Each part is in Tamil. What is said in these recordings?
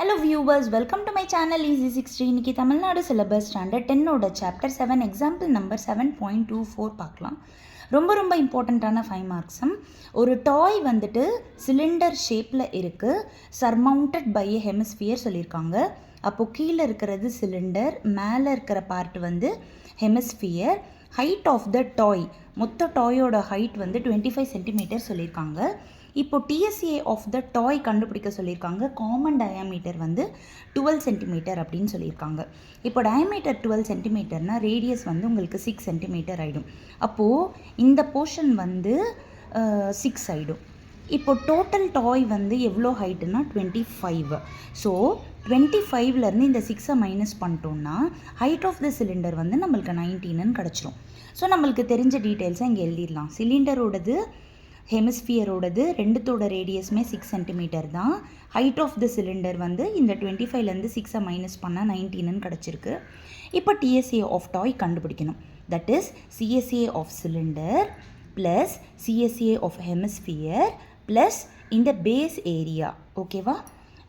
Hello viewers, welcome to my channel Easy 60. இன்னைக்கு தமிழ்நாடு சிலபஸ் ஸ்டாண்டர்ட் 10 ஓட சாப்டர் 7 எக்ஸாம்பிள் நம்பர் 7.24 பார்க்கலாம். ரொம்ப இம்பார்ட்டண்ட்டான 5 மார்க்ஸும். ஒரு டாய் வந்துட்டு சிலிண்டர் ஷேப்பில் இருக்குது, சர்மவுண்டட் பை எ ஹெமிஸ்பியர் சொல்லியிருக்காங்க. அப்போது கீழே இருக்கிறது சிலிண்டர், மேலே இருக்கிற பார்ட் வந்து ஹெமிஸ்பியர். ஹைட் ஆஃப் த டாய், மொத்த டாயோட ஹைட் வந்து 25 சென்டிமீட்டர் சொல்லியிருக்காங்க. இப்போ டிஎஸ்ஏ ஆஃப் த டாய் கண்டுபிடிக்க சொல்லியிருக்காங்க. காமன் டயாமீட்டர் வந்து 12 சென்டிமீட்டர் அப்படின்னு சொல்லியிருக்காங்க. இப்போ டயாமீட்டர் 12 சென்டிமீட்டர்னால் ரேடியஸ் வந்து உங்களுக்கு 6 சென்டிமீட்டர் ஆகிடும். அப்போது இந்த போர்ஷன் வந்து 6 ஆகிடும். இப்போ டோட்டல் டாய் வந்து எவ்வளோ ஹைட்டுனா 25. ஸோ 25லேருந்து இந்த 6 மைனஸ் பண்ணிட்டோம்னா ஹைட் ஆஃப் த சிலிண்டர் வந்து நம்மளுக்கு 19ன்னு கிடச்சிரும். ஸோ நம்மளுக்கு தெரிஞ்ச டீட்டெயில்ஸை இங்கே எழுதிடலாம். சிலிண்டரோடது ஹெமிஸ்பியரோடது ரெண்டுத்தோட ரேடியஸுமே 6 சென்டிமீட்டர் தான். ஹைட் ஆஃப் த சிலிண்டர் வந்து இந்த 25லேருந்து 6 மைனஸ் பண்ணால் 19ன்னு கிடச்சிருக்கு. இப்போ டிஎஸ்ஏ ஆஃப் டாய் கண்டுபிடிக்கணும். That is CSA of cylinder plus CSA of hemisphere plus இந்த பேஸ் ஏரியா. ஓகேவா?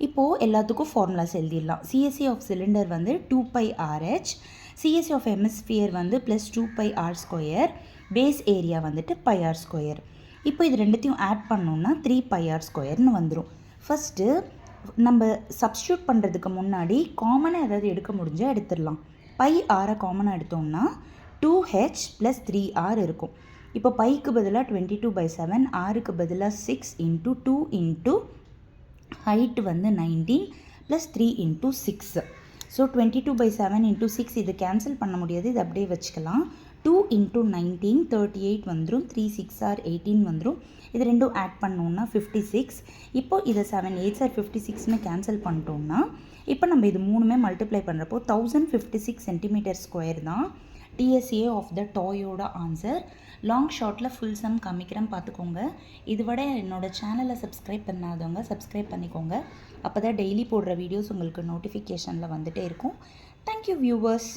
இப்போது எல்லாத்துக்கும் ஃபார்முலாஸ் எழுதிடலாம். சிஎஸ்ஏ ஆஃப் சிலிண்டர் வந்து 2πRH, சிஎஸ்ஏ ஆஃப் ஹெமிஸ்பியர் வந்து ப்ளஸ் 2πr², பேஸ் ஏரியா வந்துட்டு πr². இப்போ இது ரெண்டுத்தையும் ஆட் பண்ணோன்னா 3πr² வந்துடும். ஃபஸ்ட்டு நம்ம சப்ஸ்டியூட் பண்ணுறதுக்கு முன்னாடி காமனாக ஏதாவது எடுக்க முடிஞ்சால் எடுத்துடலாம். πr காமனாக எடுத்தோம்னா 2h ப்ளஸ் 3r இருக்கும். இப்போ பைக்கு பதிலாக 22/7, ஆருக்கு பதிலாக 6 இன்ட்டு 2 இன்ட்டு ஹைட் வந்து 19 ப்ளஸ் 3 இன்ட்டு 6. ஸோ 22/7 இன்ட்டு 6 இது கேன்சல் பண்ண முடியாது, இது அப்படியே வச்சுக்கலாம். 2 இன்ட்டு 19 38 வந்துடும், 3 6 18 வந்துடும். இது ரெண்டும் ஆட் பண்ணோன்னா 56. இப்போது இதை 7 8 56ன்னு கேன்சல் பண்ணிட்டோம்னா இப்போ நம்ம இது மூணுமே மல்டிப்ளை பண்ணுறப்போ 1056 சென்டிமீட்டர் ஸ்கொயர் தான் டிஎஸ்ஏ ஆஃப் த டாயோட ஆன்சர். லாங் ஷார்ட்டில் ஃபுல் சம் காமிக்கிறேன், பார்த்துக்கோங்க. இதுவிட என்னோடய சேனலை சப்ஸ்கிரைப் பண்ணாதவங்க சப்ஸ்கிரைப் பண்ணிக்கோங்க. அப்போ தான் டெய்லி போடுற வீடியோஸ் உங்களுக்கு நோட்டிஃபிகேஷனில் வந்துகிட்டே இருக்கும். Thank you viewers.